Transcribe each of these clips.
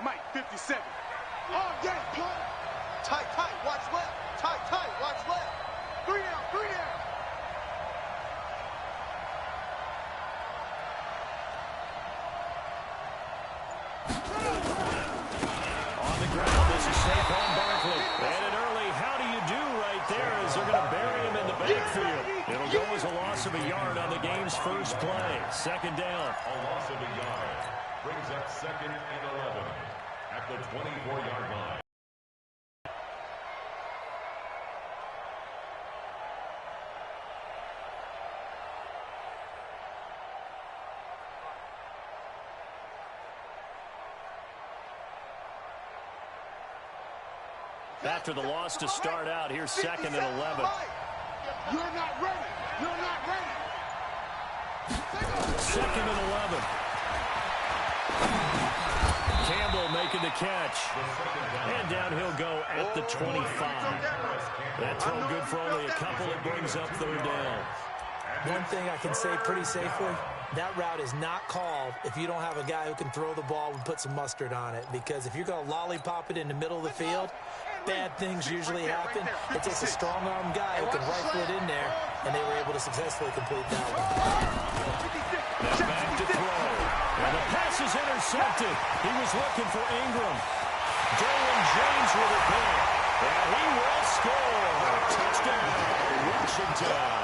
Mike, 57. All day, punt. Tight, tight, watch left. Tight, tight, watch left. 3 down, 3 down. On the ground, this is Saquon Barkley. And an early how do you do right there as they're going to bury him in the backfield. It'll go as a loss of a yard on the game's first play. Second down. A loss of a yard brings up 2nd and 11 at the 24-yard line. After the loss to start out, here's 2nd and 11. You're not ready. You're not ready. 2nd and 11. Campbell making the catch. And down he'll go at the 25. That throw good for only a couple. It brings up 3rd down. One thing I can say pretty safely, that route is not called if you don't have a guy who can throw the ball and put some mustard on it. Because if you're going to lollipop it in the middle of the field, bad things usually happen. It takes a strong-arm guy who can rifle it in there, and they were able to successfully complete that one. Back to throw. And the pass is intercepted. He was looking for Ingram. Derwin James with it there. And he will score. Touchdown, Washington.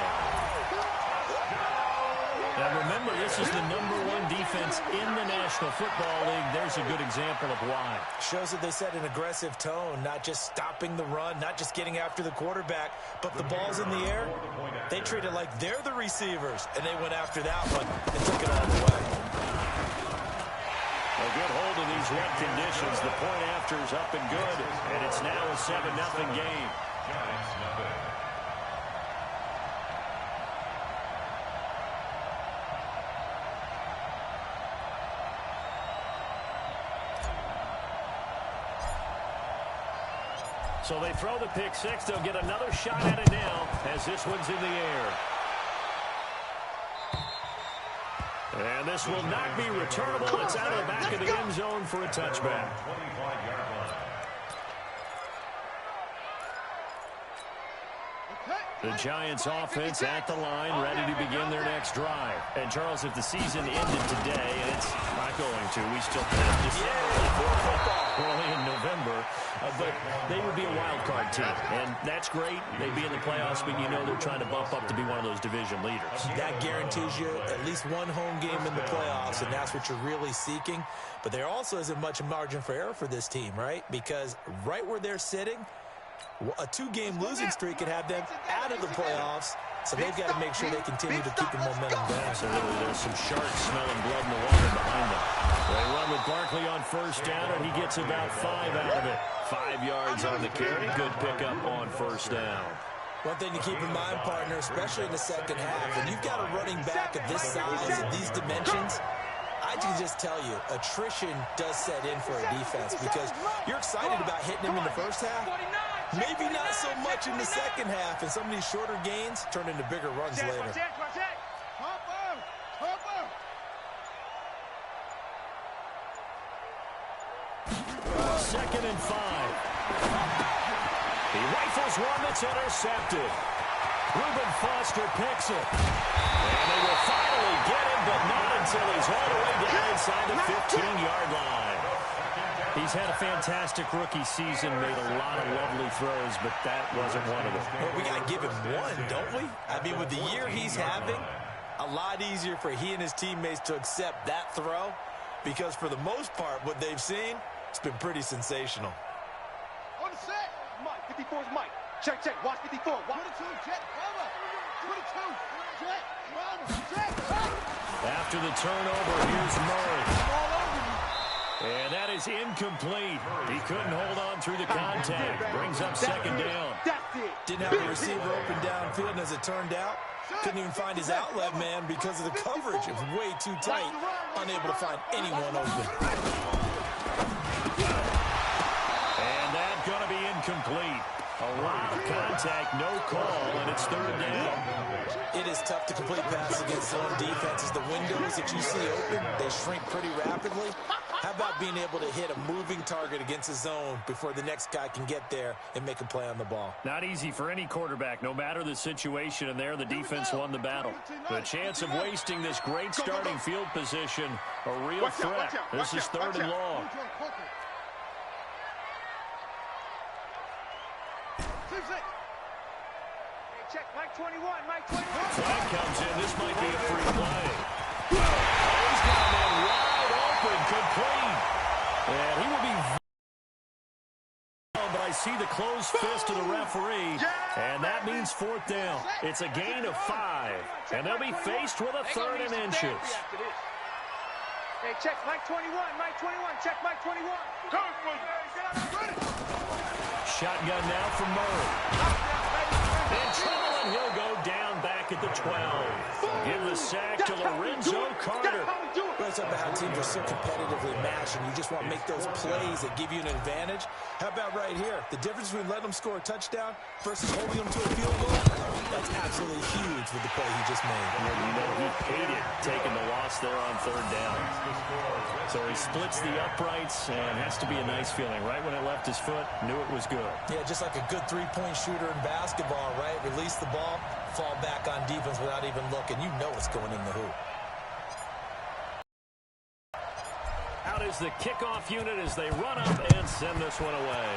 Now remember, this is the #1 defense in the National Football League. There's a good example of why. Shows that they set an aggressive tone, not just stopping the run, not just getting after the quarterback, but the ball's in the air. They treat it like they're the receivers, and they went after that one and took it all the way. A good hold in these wet conditions. The point after is up and good, and it's now a 7-0 game. So they throw the pick six. They'll get another shot at it now as this one's in the air. And this will not be returnable. It's out of the back of the end zone for a touchback. The Giants offense at the line, ready to begin their next drive. And, Charles, if the season ended today, and it's not going to, we still have December, early in November, but they would be a wild card team. And that's great. They'd be in the playoffs, but you know they're trying to bump up to be one of those division leaders. That guarantees you at least one home game in the playoffs, and that's what you're really seeking. But there also isn't much margin for error for this team, right? Because right where they're sitting, a 2-game losing streak could have them out of the playoffs, so they've got to make sure they continue to keep the momentum going. Absolutely. There's some sharks smelling blood in the water behind them. They run with Barkley on first down, and he gets about 5 out of it. 5 yards on the carry. Good pickup on first down. One thing to keep in mind, partner, especially in the second half, when you've got a running back of this size and these dimensions, I can just tell you, attrition does set in for a defense because you're excited about hitting him in the first half. Maybe not so much in the second half, and some of these shorter gains turn into bigger runs later. Second and 5. He rifles one that's intercepted. Reuben Foster picks it. And they will finally get him, but not until he's all the way down inside the 15-yard line. He's had a fantastic rookie season, made a lot of lovely throws, but that wasn't one of them. Well, we got to give him one, don't we? I mean, with the year he's having, a lot easier for he and his teammates to accept that throw because for the most part, what they've seen, it's been pretty sensational. On the set. Mike, 54 is Mike. Check, check. Watch 54. Watch 22. Check. Cover. 22. Check. Cover. Check. After the turnover, here's Murray. And that is incomplete. He couldn't hold on through the contact. Brings up second down. Didn't have a receiver open downfield, and as it turned out, couldn't even find his outlet man because of the coverage. It was way too tight, unable to find anyone open. And that's going to be incomplete. A lot of contact, no call, and it's third down. It is tough to complete passes against zone defenses. The windows that you see open, they shrink pretty rapidly. How How about being able to hit a moving target against the zone before the next guy can get there and make a play on the ball? Not easy for any quarterback, no matter the situation, and there the defense won the battle. The chance of wasting this great starting field position, a real threat. This is 3rd and long. Check, Mike 21, Mike 21. Flag comes in. This might be a free play. He's got that wide open, complete. And he will be... But I see the closed fist of the referee, and that means 4th down. It's a gain of 5, and they'll be faced with a 3rd and inches. Hey, check, Mike 21, Mike 21, check, Mike 21. Shotgun now from Murray. In trouble, and he'll go down back at the 12. Give the sack to Lorenzo Carter. It's about how teams are so competitively matched, and you just want to make those plays that give you an advantage. How about right here? The difference between letting them score a touchdown versus holding them to a field goal, that's absolutely huge with the play he just made. You know, he hated taking the loss there on 3rd down. So he splits the uprights, and has to be a nice feeling. Right when it left his foot, knew it was good. Yeah, just like a good three-point shooter in basketball, right? Release the ball, fall back on defense without even looking. You know it's going in the hoop. Out is the kickoff unit as they run up and send this one away.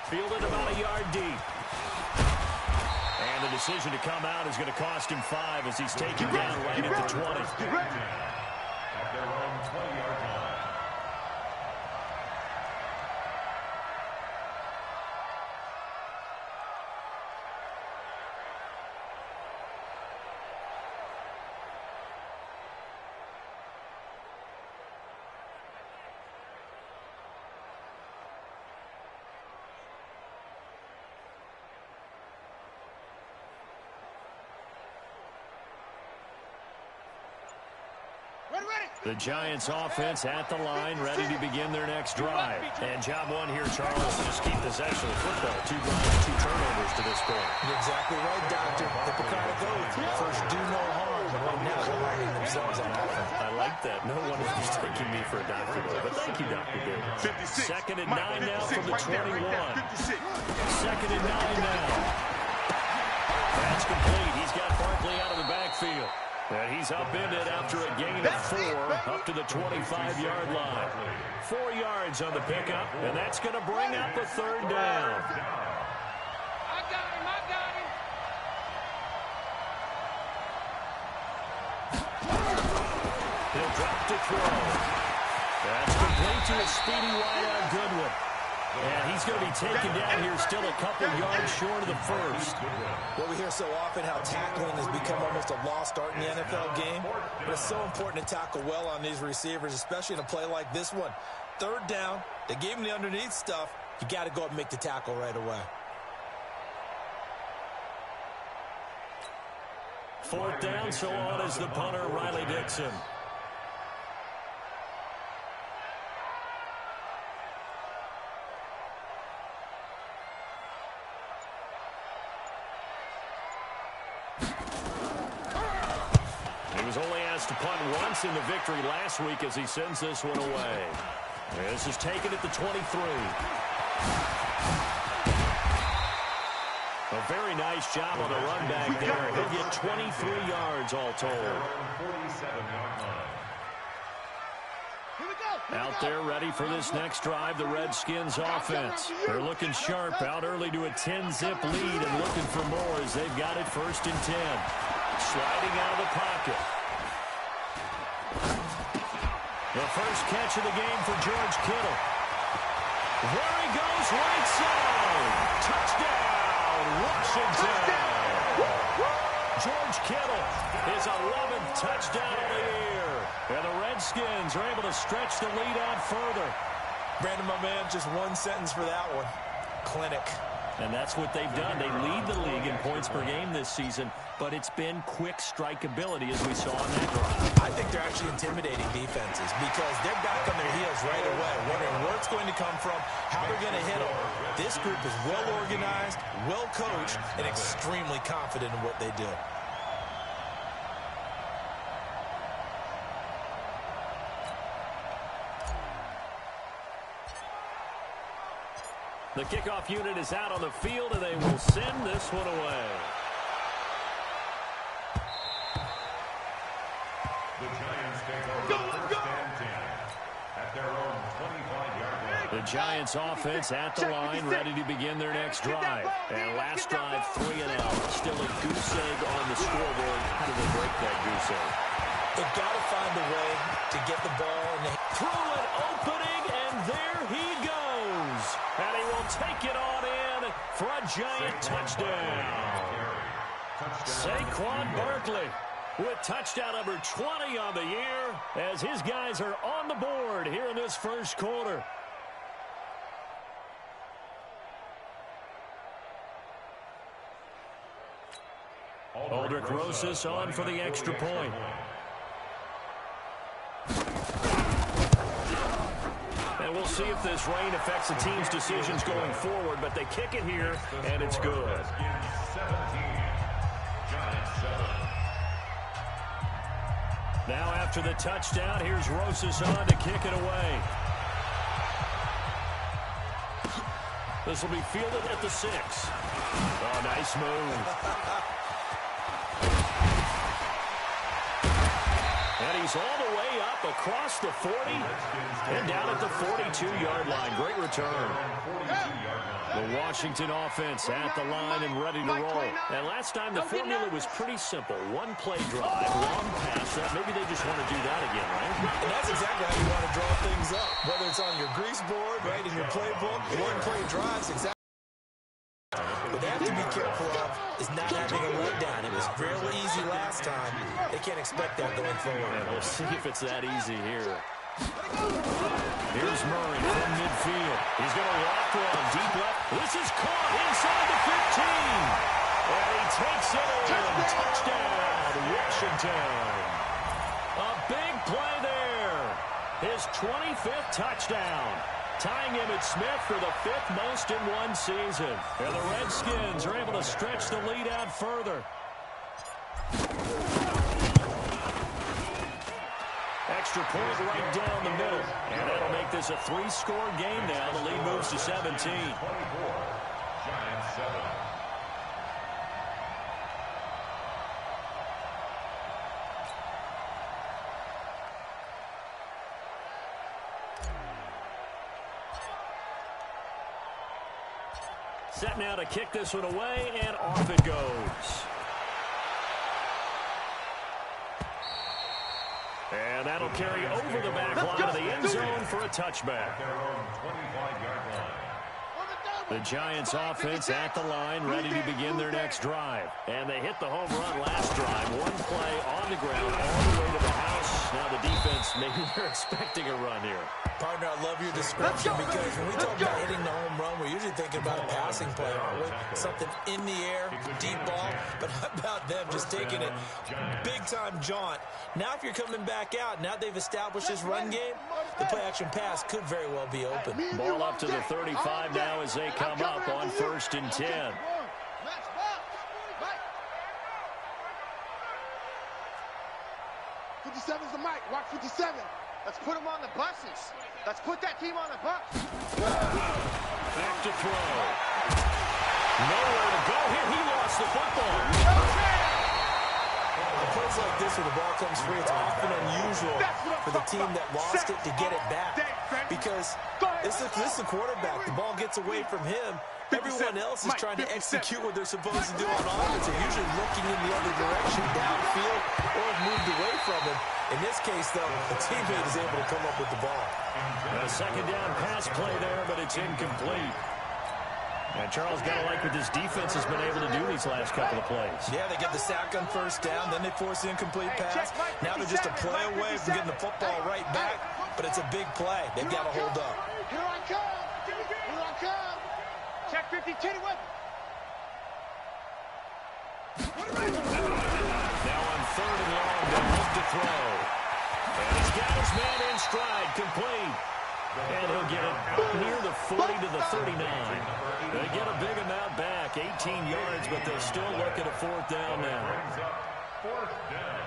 Fielded about a yard deep. And the decision to come out is going to cost him 5 as he's taken down right at the 20. At their own 20-yard line. The Giants offense at the line, ready to begin their next drive. And job one here, Charles, just keep possession of the football. 2 drives, 2 turnovers to this point. You're exactly right, Doctor. Hippocratic oath. First, do no harm. But right now, they're harming themselves on offense. I like that. No one is mistaking me for a doctor, though. But thank you, Dr. Davis. 2nd and 9 now from the 21. 2nd and 9 now. That's complete. He's got Barkley out of the backfield. And he's upended after a gain of 4 up to the 25-yard line. 4 yards on the pickup, and that's going to bring up a 3rd down. I got him, I got him. He'll drop to throw. That's complete to a speedy wideout Goodwin. And he's going to be taken down here still a couple yards short of the first. Well, we hear so often how tackling has become almost a lost art in the NFL game. But it's so important to tackle well on these receivers, especially in a play like this one. 3rd down, they gave him the underneath stuff. You got to go up and make the tackle right away. 4th down, so on is the punter, Riley Dixon. He was only asked to punt once in the victory last week as he sends this one away. This is taken at the 23. A very nice job on the run back there. He'll get 23 yards all told. Out there ready for this next drive, the Redskins offense. They're looking sharp, out early to a 10-zip lead and looking for more as they've got it 1st and 10. Sliding out of the pocket. The first catch of the game for George Kittle. There he goes, right side. Touchdown, Washington. George Kittle, his 11th touchdown of the year. And the Redskins are able to stretch the lead out further. Brandon, my man, just one sentence for that one. Clinic. And that's what they've done. They lead the league in points per game this season, but it's been quick strikeability as we saw on that drive. I think they're actually intimidating defenses because they're back on their heels right away, wondering where it's going to come from, how they're going to hit them. This group is well organized, well coached, and extremely confident in what they do. The kickoff unit is out on the field, and they will send this one away. The Giants take over first and 10 at their own 25-yard line. The Giants offense at the line, ready to begin their next drive. And last drive, 3-and-out. Still a goose egg on the scoreboard. How do they break that goose egg? They've got to find a way to get the ball in the... Through an opening, and there he goes. And he will take it on in for a Giant touchdown. Saquon Barkley with touchdown number 20 on the year as his guys are on the board here in this first quarter. Aldrich Rosas on for the extra point. And we'll see if this rain affects the team's decisions going forward, but they kick it here, and it's good. Now after the touchdown, here's Rosas on to kick it away. This will be fielded at the 6. Oh, nice move. And he's all the way up across the 40 and down at the 42-yard line. Great return. The Washington offense at the line and ready to roll. And last time the formula was pretty simple. One play drive, long pass. Maybe they just want to do that again, right? And that's exactly how you want to draw things up. Whether it's on your grease board, right, in your playbook, one play drives, exactly. What they have to be careful of is not having a letdown. It was real easy last time. They can't expect that going forward. And we'll see if it's that easy here. Here's Murray from midfield. He's going to walk one deep left. This is caught inside the 15. And he takes it in. Touchdown, Washington. A big play there. His 25th touchdown. Tying Emmitt Smith for the 5th most in one season. And the Redskins are able to stretch the lead out further. Extra point right down the middle. And that'll make this a 3-score game now. The lead moves to 17. 24, Giants 7. Set now to kick this one away, and off it goes. And that'll carry over the back line of the end zone for a touchback. The Giants offense at the line, ready to begin their next drive. And they hit the home run last drive. One play on the ground all the way to the house. Now the defense, maybe they're expecting a run here. Partner, I love your description because when we talk about hitting the home run, we're usually thinking about a passing play, aren't we? Something in the air, deep ball. But how about them just taking it big-time jaunt? Now if you're coming back out, now they've established this run game, the play-action pass could very well be open. Ball up to the 35 now as they come up on 1st and 10. 57's the mic. Watch 57. Let's put them on the buses. Let's put that team on the bus. Back to throw. Nowhere to go here. He lost the football. Plays like this where the ball comes free, it's often unusual for the team that lost it to get it back. Because this is the quarterback. The ball gets away from him. Everyone else is trying to execute what they're supposed to do on offense. They're usually looking in the other direction, downfield, or have moved away from him. In this case, though, the teammate is able to come up with the ball. A second down pass play there, but it's incomplete. And Charles got to like what this defense has been able to do these last couple of plays. Yeah, they get the sack on 1st down, then they force the incomplete pass. Now they're just a play away from getting the football right back, but it's a big play. They've got to hold up. Here I come. Here I come. Check 50, Titty Whip. Now on 3rd and long, they look to throw. And he's got his man in stride, complete. And he'll get it out near the 40 to the 39. They get a big amount back, 18 yards, but they'll still look at a 4th down now. 4th down.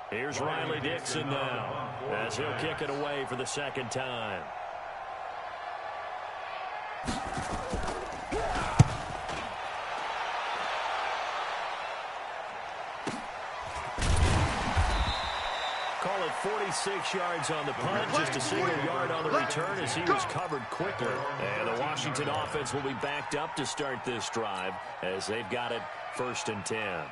Here's Riley Dixon now as he'll kick it away for the second time. Call it 46 yards on the punt, just a single yard on the return as he was covered quickly. And the Washington offense will be backed up to start this drive as they've got it 1st and 10.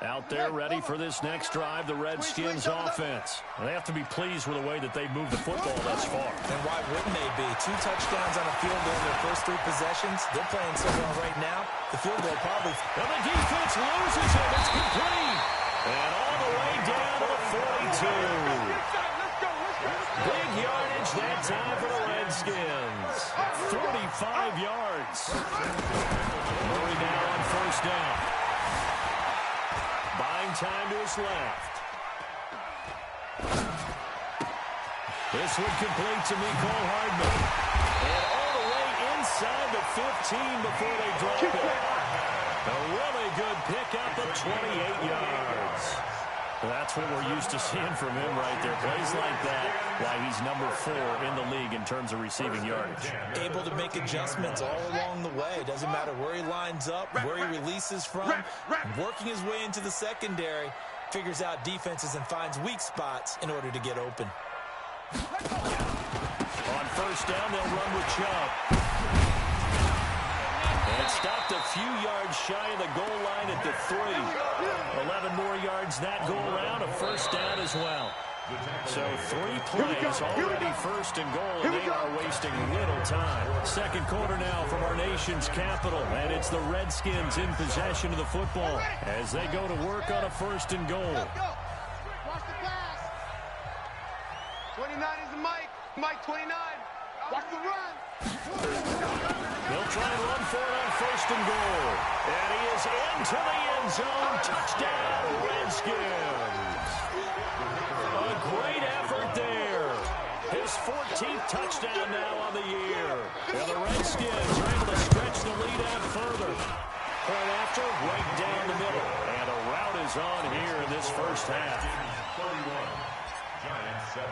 Out there ready for this next drive, the Redskins offense. They have to be pleased with the way that they've moved the football thus far. And why wouldn't they be? 2 touchdowns on a field goal in their first 3 possessions. They're playing so well right now. The field goal probably... And the defense loses him. It's complete. And all the way down to the 42. Big yardage that time for the Redskins. 45 yards. Murray now on 1st down. Buying time to his left. This one complete to Mecole Hardman. And all the way inside the 15 before they drop it. A really good pickup of 28 yards. That's what we're used to seeing from him right there. Plays like that, why he's number 4 in the league in terms of receiving yardage. Able to make adjustments all along the way. Doesn't matter where he lines up, where he releases from. Working his way into the secondary, figures out defenses and finds weak spots in order to get open. On 1st down, they'll run with Chubb. And stopped a few yards shy of the goal line at the 3. 11 more yards that go around, a 1st down as well. So 3 plays, already 1st and goal, and they are wasting little time. Second quarter now from our nation's capital, and it's the Redskins in possession of the football as they go to work on a 1st and goal. Watch the pass. 29 is the Mike. Mike 29. Watch the run. They'll try and run for it on 1st and goal. And he is into the end zone. Touchdown, Redskins. A great effort there. His 14th touchdown now on the year. And the Redskins are able to stretch the lead out further. Point after, right down the middle. And a rout is on here in this first half. 31, Giants 7.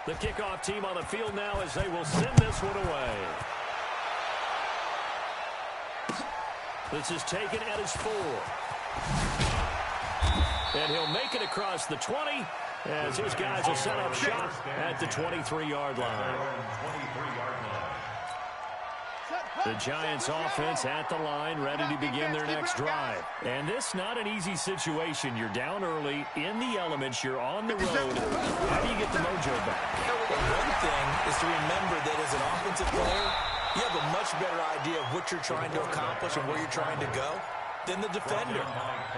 The kickoff team on the field now as they will send this one away. This is taken at his 4. And he'll make it across the 20 as his guys will set up shop at the 23-yard line. The Giants offense at the line, ready to begin their next drive. And this not an easy situation. You're down early, in the elements, you're on the road. How do you get the mojo back? One thing is to remember that as an offensive player, you have a much better idea of what you're trying to accomplish and where you're trying to go than the defender.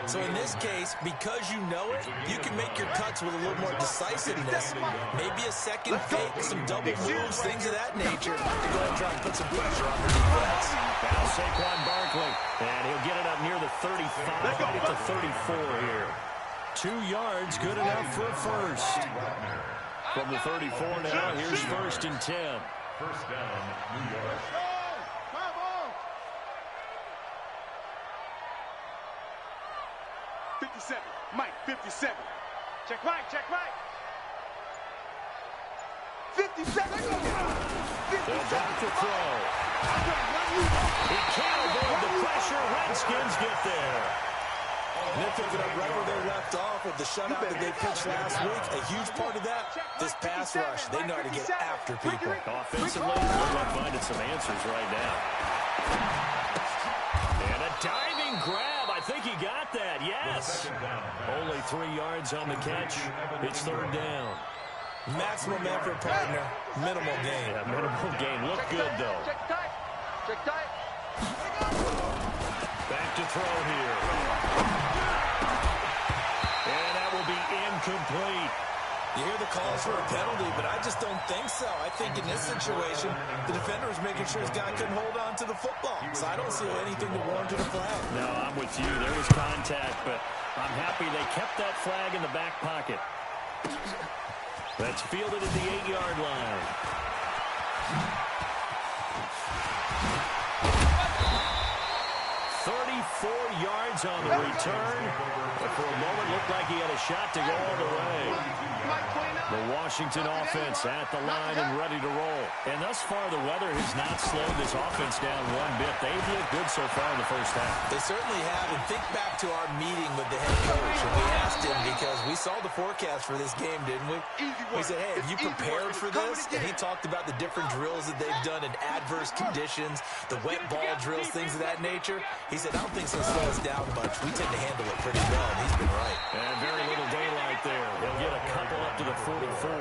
So in this case, because you know it, you can make your cuts with a little more decisiveness. Maybe a second fake, some double moves, things of that nature to go and try and put some pressure on the defense. Now Saquon Barkley, and he'll get it up near the 35, right at the 34 here. 2 yards, good enough for a 1st. From the 34 now, here's 1st and 10. 1st down, New York. 57. Mike, 57. Check right, check right. 57. They'll drop the throw. He can't avoid the pressure. Redskins get there. And they're picking up right where they left off with the shutout that they pitched last week. A huge part of that, this pass rush. They know how to get after people. Offensively, they're finding some answers right now. And a diving grab. I think he got that. Yes. Only 3 yards on the catch. It's 3rd down. Maximum effort, partner. Minimal gain. Yeah, minimal gain. Look good, though. Check tight. Check tight. Back to throw here. And that will be incomplete. You hear the calls for a penalty, but I just don't think so. I think in this situation, the defender was making sure his guy couldn't hold on to the football. So I don't see anything to warrant a flag. No, I'm with you. There was contact, but I'm happy they kept that flag in the back pocket. That's fielded at the 8-yard line. 34 yards on the return. But for a moment, looked like he had a shot to go all the way. The Washington offense at the line and ready to roll. And thus far, the weather has not slowed this offense down one bit. They've looked good so far in the first half. They certainly have. And think back to our meeting with the head coach. And we asked him, because we saw the forecast for this game, didn't we? We said, hey, have you prepared for this? And he talked about the different drills that they've done in adverse conditions, the wet ball drills, things of that nature. He said, I don't think it's going to slow us down much. We tend to handle it pretty well, and he's been right. And very little daylight there. They'll get a couple up to the 44.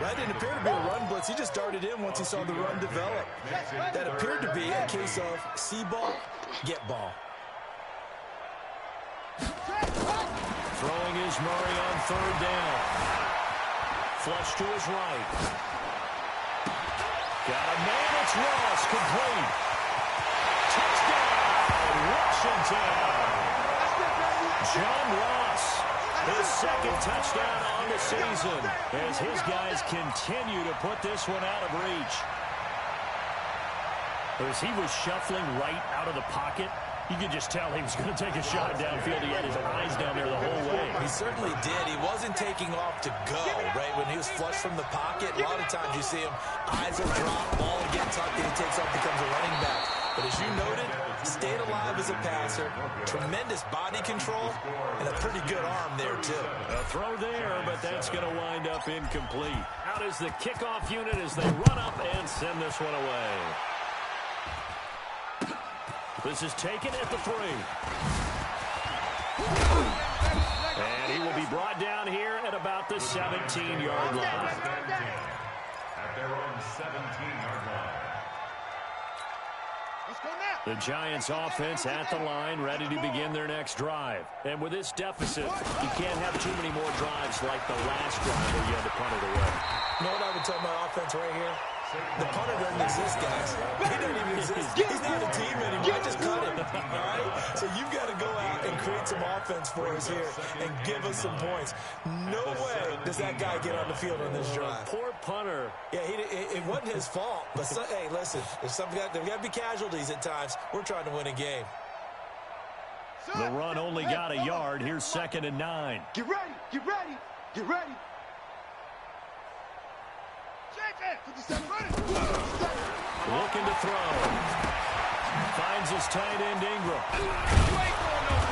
That didn't appear to be a run blitz. He just darted in once he saw the run develop. That appeared to be a case of see ball, get ball. Throwing is Murray on third down. Flush to his right. Got a man, it's Ross, complete. Touchdown, Washington. John Ross, his second touchdown on the season as his guys continue to put this one out of reach. As he was shuffling right out of the pocket, you could just tell he was going to take a shot downfield. He had his eyes down there the whole way. He certainly did. He wasn't taking off to go, right? When he was flushed from the pocket, a lot of times you see him, eyes will drop, ball will get tucked, and he takes off, becomes a running back. But as you noted, stayed alive as a passer, tremendous body control, and a pretty good arm there, too. A throw there, but that's going to wind up incomplete. Out is the kickoff unit as they run up and send this one away. This is taken at the 3. And he will be brought down here at about the 17-yard line. At their own 17-yard line. The Giants offense at the line, ready to begin their next drive. And with this deficit, you can't have too many more drives like the last drive where you had to punt it away. You know what I would tell my offense right here? The punter doesn't exist, guys. He doesn't even exist. He's not a team anymore. I just cut him. All right? So you've got to go out and create some offense for us here and give us some points. No way does that guy get on the field on this drive. Poor punter. Yeah, it wasn't his fault. But, hey, listen, there's got to be casualties at times. We're trying to win a game. The run only got a yard. Here's 2nd and 9. Get ready, get ready, get ready. Looking to throw. Finds his tight end Ingram.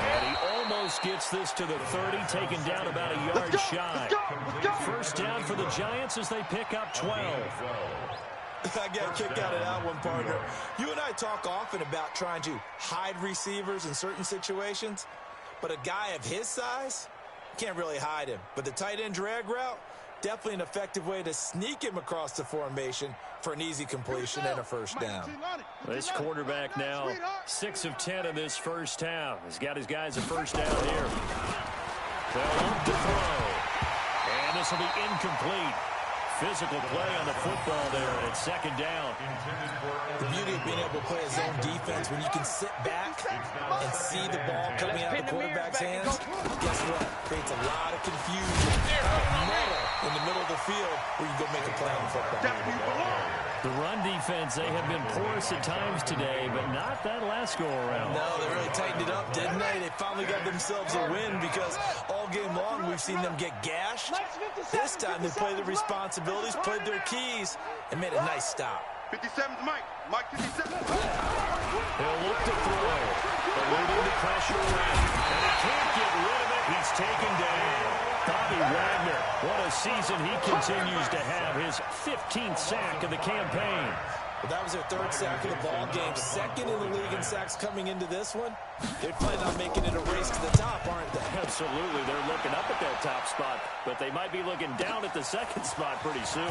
And he almost gets this to the 30, taken down about a yard shy. First down for the Giants as they pick up 12. I got a kick out of that one, partner. You and I talk often about trying to hide receivers in certain situations, but a guy of his size can't really hide him. But the tight end drag route, definitely an effective way to sneak him across the formation for an easy completion and a first down. This quarterback now 6 of 10 in this first half. He's got his guys a first down here. They'll look to throw. And this will be incomplete. Physical play on the football there at 2nd down. The beauty of being able to play a zone defense when you can sit back and see the ball coming out of the quarterback's hands, guess what? Creates a lot of confusion in the middle of the field where you go make a play on the football. The run defense, they have been porous at times today, but not that last go-around. No, they really tightened it up, didn't they? They finally got themselves a win because all game long we've seen them get gashed. This time they played their responsibilities, played their keys, and made a nice stop. 57's Mike. Mike 57. He'll look to throw. Eluding the pressure around. And he can't get rid of it. He's taken down. Bobby Wagner, what a season he continues to have. His 15th sack of the campaign. Well, that was their 3rd sack of the ball game. 2nd in the league in sacks coming into this one. They're planning on making it a race to the top, aren't they? Absolutely. They're looking up at that top spot, but they might be looking down at the 2nd spot pretty soon.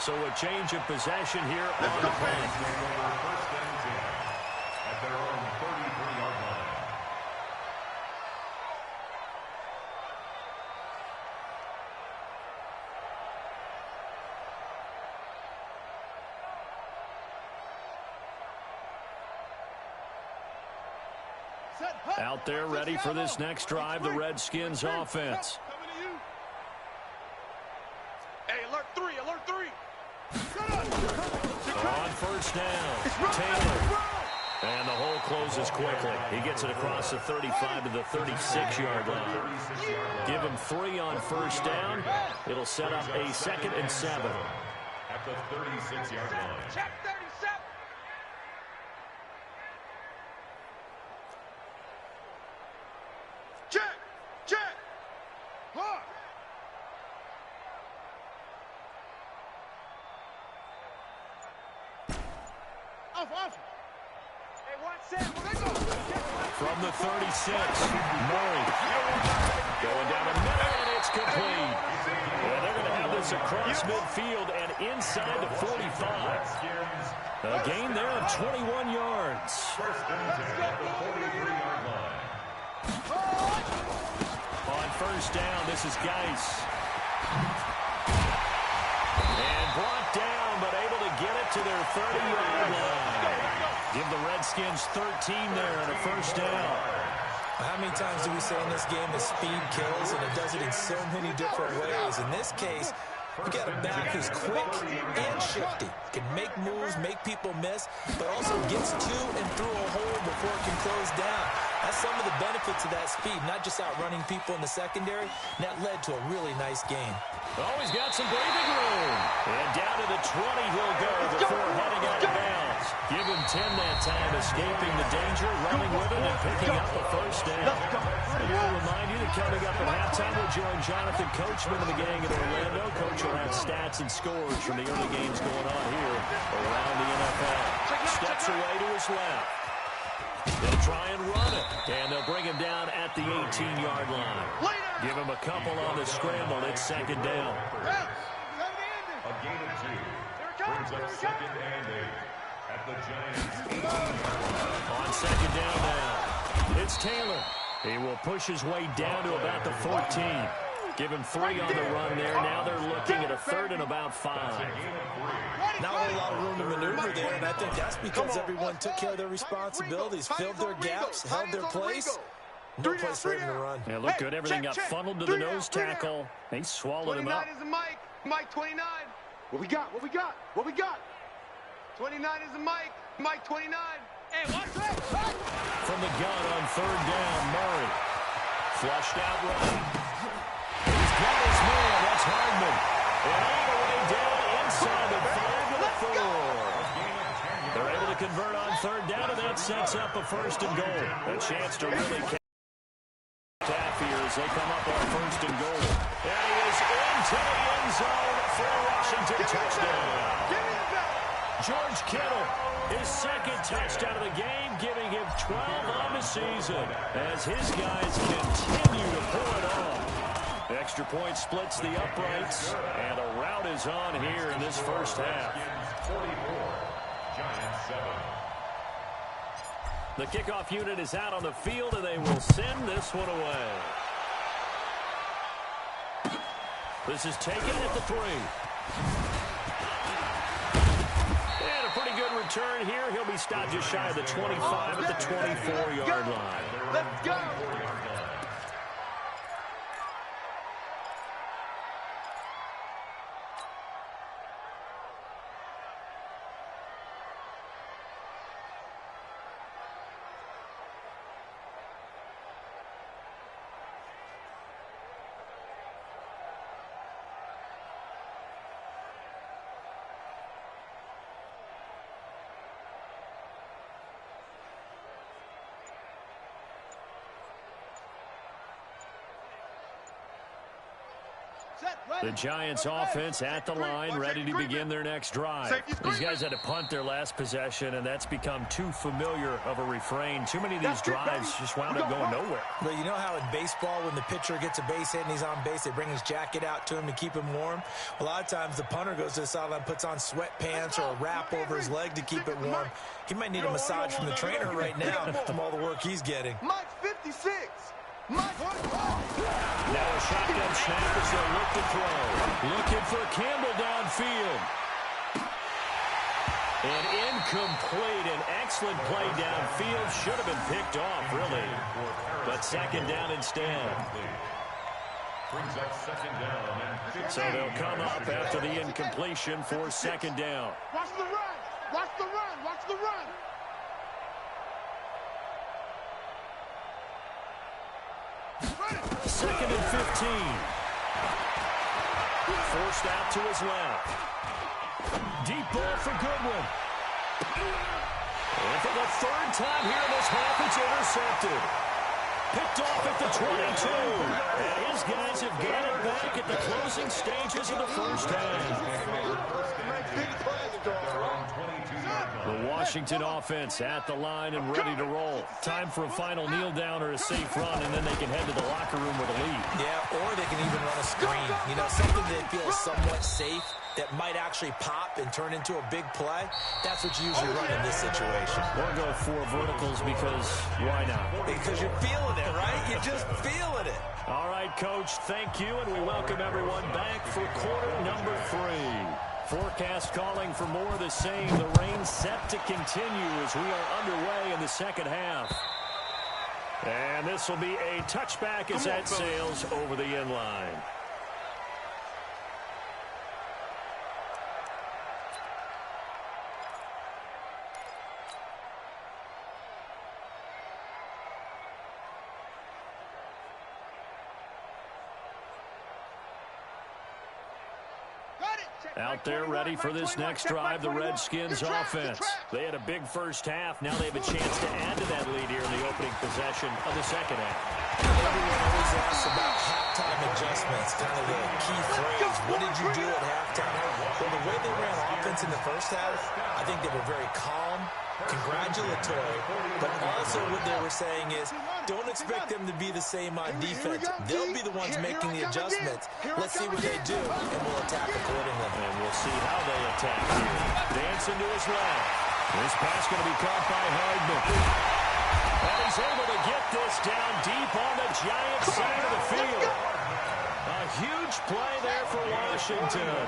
So a change of possession here on the play. At their own 33-yard line. Out there ready for this next drive, the Redskins offense. Hey, alert three, alert three. On first down, Taylor. And the hole closes quickly. He gets it across the 35 to the 36-yard line. Give him 3 on first down. It'll set up a 2nd and 7. At the 36-yard line. Check 37. Check, check. Huh. Off. From the 36, Murray. Going down the middle, and it's complete. And they're going to have this across midfield and inside the 45. A gain there of 21 yards. First and 10 at the 43-yard line. On first down, this is Geis. And brought down, but able to get it to their 30-yard line. Give the Redskins 13 there and a first down. How many times do we say in this game that speed kills, and it does it in so many different ways? In this case, we got a back who's quick and shifty, can make moves, make people miss, but also gets to and through a hole before it can close down. That's some of the benefits of that speed, not just outrunning people in the secondary. And that led to a really nice game. Oh, he's got some breathing room. And down to the 20 he'll go before heading out of bounds. Give him 10 that time, escaping the danger, running with it, and picking up the first down. And we'll remind you that coming up at halftime, we'll join Jonathan Coachman and the gang in Orlando. Coach will have stats and scores from the early games going on here around the NFL. Steps away to his left. They'll try and run it, and they'll bring him down at the 18-yard line. Give him a couple on the scramble. It's 2nd down. A gain of 2. Brings up 2nd and 8 at the Giants' 18-yard line. On 2nd down now, it's Taylor. He will push his way down to about the 14. Give him 3 on the run there. Now they're looking at a 3rd and about 5. Not a whole lot of room to maneuver there, and I think that's because everyone took care of their responsibilities, filled their gaps, held their place. No place for him to run. Yeah, look good. Everything got funneled to the nose tackle. They swallowed him up. 29 is the Mike. Mike 29. What we got? 29 is the Mike. Mike 29. Hey, watch that. From the gun on 3rd down, Murray. Flushed out right. He's got his man. That's Hardman. And all the way down inside the 5 to the 4. They're able to convert on 3rd down, and that sets up a 1st and goal. A chance to really tap here as they come up on 1st and goal. And he is into the end zone for a Washington touchdown. George Kittle, his 2nd touchdown of the game, giving him 12 on the season as his guys continue to pull it off. Extra point splits the uprights, and a rout is on here in this first half. 44, Giants 7. The kickoff unit is out on the field, and they will send this one away. This is taken at the 3. And a pretty good return here. He'll be stopped just shy of the 25 at the 24-yard line. Let's go. The Giants offense at the line, ready to begin their next drive. These guys had to punt their last possession, and that's become too familiar of a refrain. Too many of these drives just wound up going nowhere. But you know how in baseball, when the pitcher gets a base hit and he's on base, they bring his jacket out to him to keep him warm? A lot of times the punter goes to the sideline, puts on sweatpants or a wrap over his leg to keep it warm. He might need a massage from the trainer right now from all the work he's getting. Mike 56. Now a shotgun snap as they look to throw. Looking for Campbell downfield. And incomplete. An excellent play downfield. Should have been picked off, really. it's second down instead. Brings up second down. And So they'll come up after the incompletion for second down. Watch the run. Watch the run. Watch the run. Second and 15. Forced out to his left. Deep ball for Goodwin. And for the third time here in this half, it's intercepted. Picked off at the 22. And his guys have got it back at the closing stages of the first half. The Washington offense at the line and ready to roll. Time for a final kneel down or a safe run, and then they can head to the locker room with a lead. Yeah, or they can even run a screen. You know, something that feels somewhat safe that might actually pop and turn into a big play. That's what you usually run in this situation. Or go four verticals because why not? Because you're feeling it, right? You're just feeling it. All right, Coach, thank you, and we welcome everyone back for quarter number 3. Forecast calling for more of the same. The rain set to continue as we are underway in the second half. And this will be a touchback as that sails over the end line. Out there ready for this next drive, the Redskins offense. They had a big first half. Now they have a chance to add to that lead here in the opening possession of the second half. Everyone always asks about halftime adjustments, kind of the key phrase. What did you do at halftime? Well, the way they ran offense in the first half, I think they were very calm, congratulatory, but also what they were saying is, don't expect them to be the same on defense. They'll be the ones making the adjustments. Let's see what they do, and we'll attack accordingly. And we'll see how they attack here. Dancing to his left. This pass going to be caught by Hardman. And he's able to get this down deep on the Giants' side of the field. A huge play there for Washington.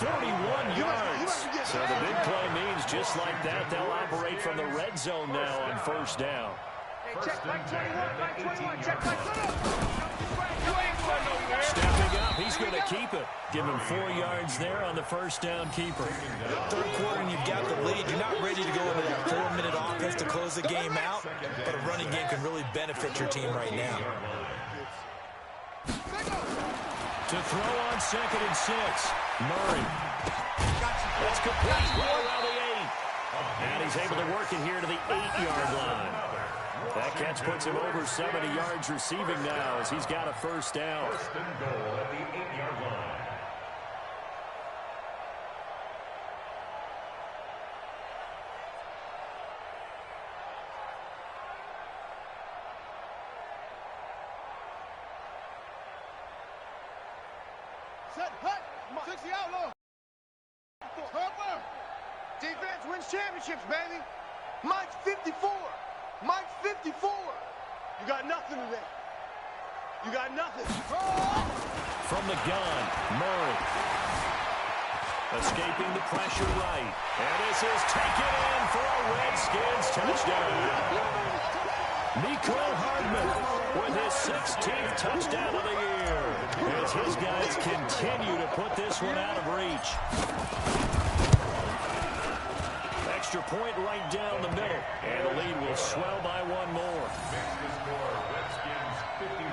41 yards. So the big play means just like that, they'll operate from the red zone now on first down. Stepping up, he's going to keep it. Give him 4 yards there on the first down keeper. Third quarter and you've got the lead. You're not ready to go into that 4-minute offense to close the game out, but a running game can really benefit your team right now. To throw on second and 6. Murray. That's complete. Right around the 8. And he's able to work it here to the 8-yard line. That catch puts him over 70 yards receiving now as he's got a first down. First and goal at the 8-yard line. Set, hut, 60 out low. Cover. Defense wins championships, baby. Mike's 54. Mike's 54. You got nothing today. You got nothing. From the gun, Murray. Escaping the pressure right. And this is taken in for a Redskins touchdown. Mecole Hardman with his 16th touchdown of the year. As his guys continue to put this one out of reach. Extra point right down the middle. And the lead will swell by one more. Makes the score Redskins 51,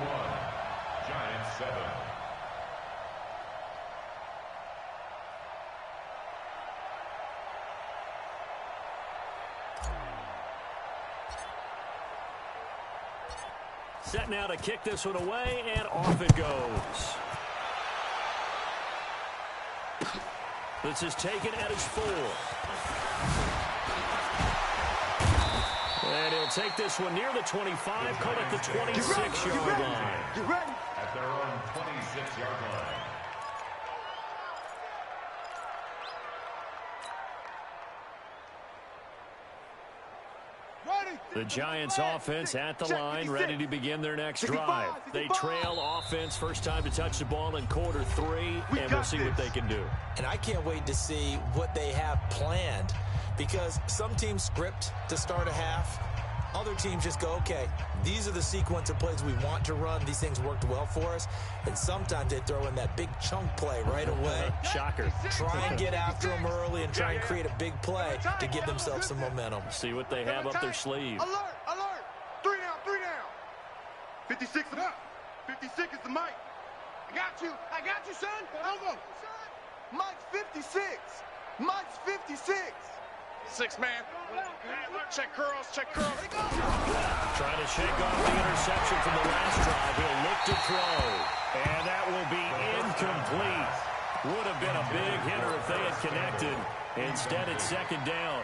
Giants 7. Set now to kick this one away, and off it goes. This is taken at his 4. And he'll take this one near the 25, call it the 26-yard line. You ready? At their own 26-yard line. The Giants offense at the line, ready to begin their next drive. They trail offense, first time to touch the ball in quarter 3, and we'll see what they can do. And I can't wait to see what they have planned, because some teams script to start a half. Other teams just go, okay, these are the sequence of plays we want to run. These things worked well for us. And sometimes they throw in that big chunk play right away. Shocker. Try and get after them early and try and create a big play to give themselves some momentum. See what they have up their sleeve. Alert, alert. 3 down, 3 down. 56 is up. 56 is the mic. I got you, son. Over. Mike's 56. Mike's 56. 6 man. Check curls, check curls. Trying to shake off the interception from the last drive. He'll look to throw. And that will be incomplete. Would have been a big hitter if they had connected. Instead, it's second down.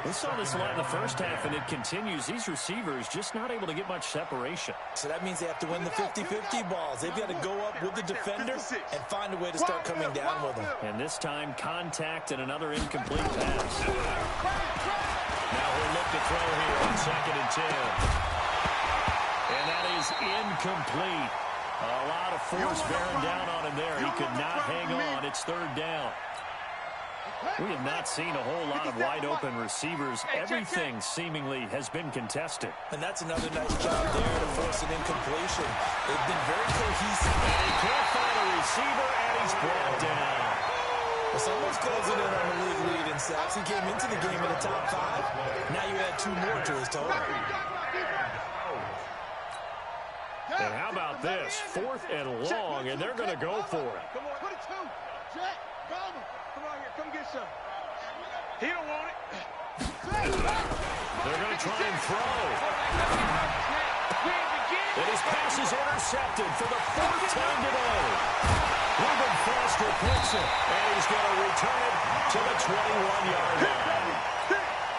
We saw this a lot in the first half, and it continues. These receivers just not able to get much separation. So that means they have to win the 50-50 balls. They've got to go up with the defender and find a way to start coming down with them. And this time, contact and another incomplete pass. Now he'll look to throw here on 2nd and 10. And that is incomplete. A lot of force bearing down on him there. He could not hang on. It's 3rd down. We have not seen a whole lot of wide-open receivers. Everything seemingly has been contested. And that's another nice job there to force an incompletion. They've been very cohesive. And he can't find a receiver, and he's brought down. Well, someone's closing in on the league lead in sacks. He came into the game in the top 5. Now you add 2 more to his total. And how about this? 4th and long, and they're going to go for it. Come on, 22. Jack, come on here, come get some. He don't want it. They're going to try and throw. And his pass is intercepted for the 4th time today. Ruben Foster picks it, and he's going to return it to the 21-yard line.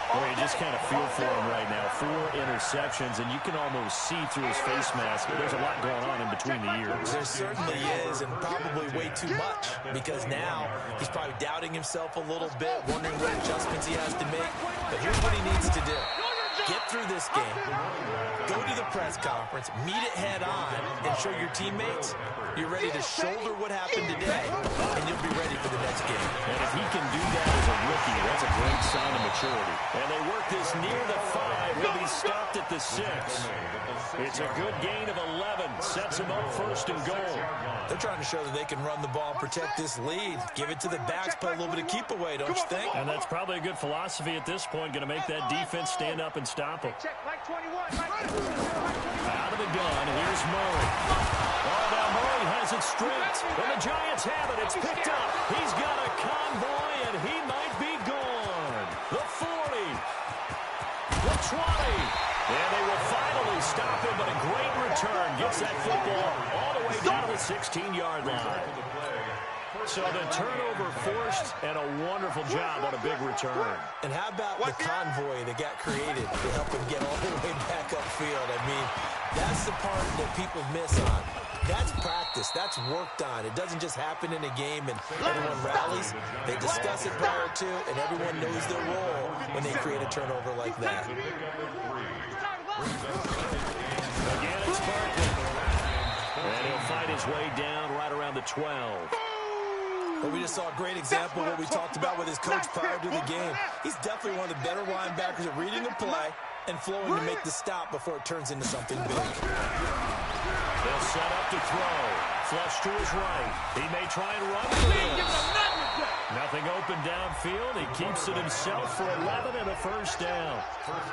Well, you just kind of feel for him right now. 4 interceptions, and you can almost see through his face mask. There's a lot going on in between the ears. There certainly is, and probably way too much, because now he's probably doubting himself a little bit, wondering what adjustments he has to make. But here's what he needs to do. Get through this game, go to the press conference, meet it head on, and show your teammates you're ready to shoulder what happened today, and you'll be ready for the next game. And if he can do that as a rookie, that's a great sign of maturity. And they work this near the 5. He'll be stopped at the 6. It's a good gain of 11. Sets him up 1st and goal. They're trying to show that they can run the ball and protect this lead. Give it to the backs, play a little bit of keep away, don't you think? And that's probably a good philosophy at this point, going to make that defense stand up and stop him. Out of the gun, here's Murray. Oh, now Murray has it stripped. And the Giants have it. It's picked up. He's got a convoy, and he might be gone. The 40. The 20. And they will finally stop him, but a great return. Gets that football all the way down to the 16-yard line. So the turnover forced, and a wonderful job on a big return. And how about the convoy that got created to help him get all the way back upfield? I mean, that's the part that people miss on. That's practice. That's worked on. It doesn't just happen in a game and everyone rallies. They discuss it prior to, and everyone knows their role when they create a turnover like that. Again, it's Barkley. And he'll fight his way down right around the 12. But we just saw a great example of what we talked about with his coach prior to the game. He's definitely one of the better linebackers at reading the play and flowing to make the stop before it turns into something big. They'll set up to throw. Flush to his right. He may try and run for this. Nothing open downfield. He keeps it himself for 11 and a 1st down.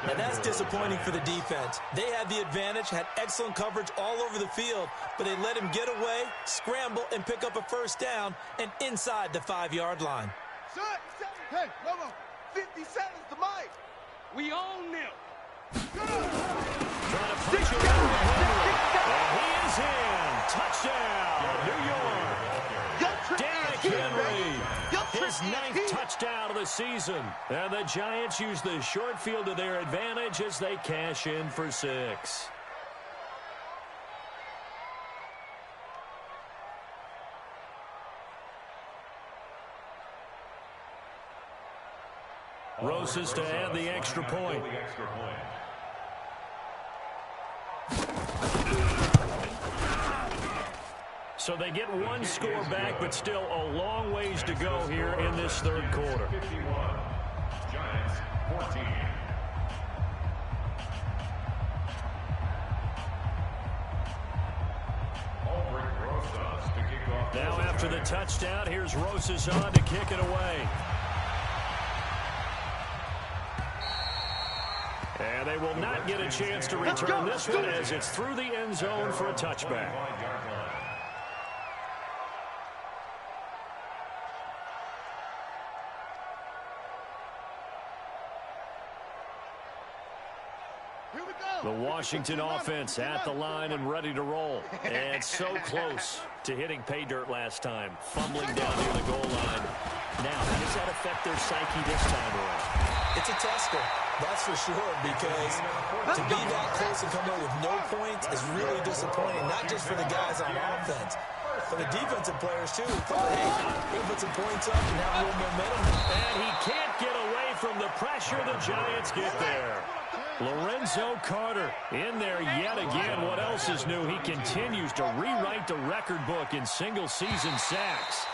And that's disappointing for the defense. They had the advantage, had excellent coverage all over the field, but they let him get away, scramble, and pick up a 1st down and inside the 5-yard line. Hey, come on. 57 is the mic. We own them. Trying to push it out of Henry. And he is in. Touchdown, New York. Derrick Henry. His 9th touchdown of the season. And the Giants use the short field to their advantage as they cash in for 6. Rosas to add the extra point. So they get one score back, but still a long ways to go here in this 3rd quarter. Giants 14. After the touchdown, here's Rosas on to kick it away. And they will not get a chance to return this one as it's through the end zone for a touchback. The Washington offense at the line and ready to roll. And so close to hitting pay dirt last time. Fumbling down near the goal line. Now, how does that affect their psyche this time around? It's a tester, that's for sure, because to be that close and come out with no points is really disappointing, not just for the guys on offense, for the defensive players, too. Thought, hey, we're going to put some points up and have a little momentum. And he can't get away from the pressure. The Giants get there. Lorenzo Carter in there yet again. What else is new? He continues to rewrite the record book in single-season sacks.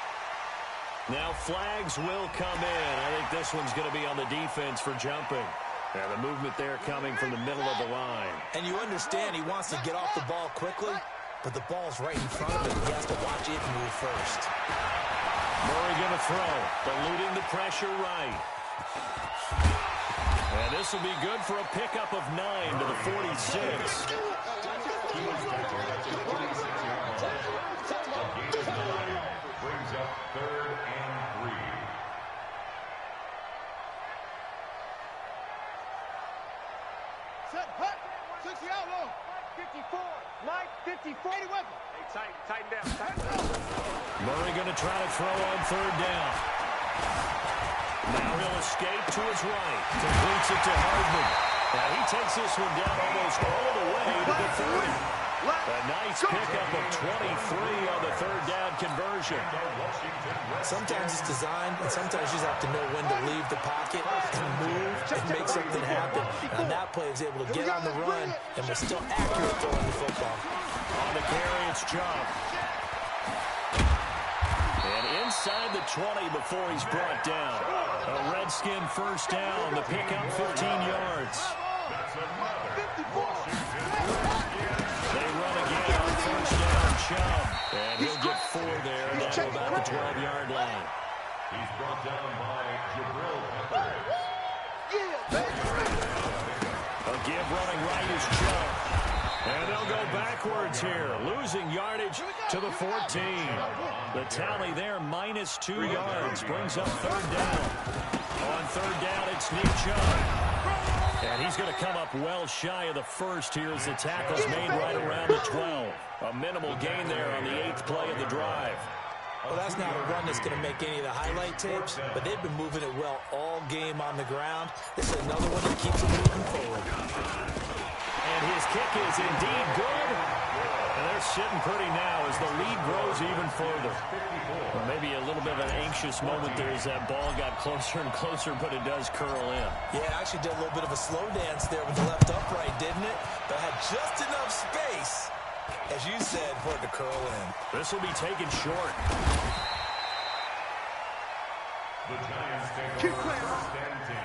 Now flags will come in. I think this one's going to be on the defense for jumping. And the movement there coming from the middle of the line. And you understand he wants to get off the ball quickly, but the ball's right in front of him. He has to watch it move first. Murray going to throw, eluding the pressure right. And this will be good for a pickup of 9 to the 46. Brings up 3rd and 3. Set, hut, 60 out low. 54, Mike, 54. Any weapon. Hey, tighten down. Murray going to try to throw on 3rd down. Now he'll escape to his right. Completes it to Hardman. Now he takes this one down almost all the way to the 30. A nice pickup of 23 on the 3rd down conversion. Sometimes it's designed, and sometimes you just have to know when to leave the pocket and move and make something happen. And on that play, he was able to get on the run and was still accurate throwing the football. On the carry, it's Chubb. And inside the 20 before he's brought down. A Redskin 1st down. The pickup 15 yards. They run again on 1st down, Chubb. And he'll get 4 there, down to about the 12-yard line. He's brought down by Jabril Peppers. A give running right is Chubb. And they'll go backwards here, losing yardage to the 14. The tally there, -2 yards, brings up 3rd down. On 3rd down, it's Nick Chubb. And he's going to come up well shy of the 1st here as the tackle's made right around the 12. A minimal gain there on the 8th play of the drive. Well, that's not a run that's going to make any of the highlight tapes, but they've been moving it well all game on the ground. This is another one that keeps it moving forward. And his kick is indeed good. And they're sitting pretty now as the lead grows even further. Well, maybe a little bit of an anxious moment there as that ball got closer and closer, but it does curl in. Yeah, actually did a little bit of a slow dance there with the left upright, didn't it? But had just enough space, as you said, for it to curl in. This will be taken short. The Giants take over 1st and 10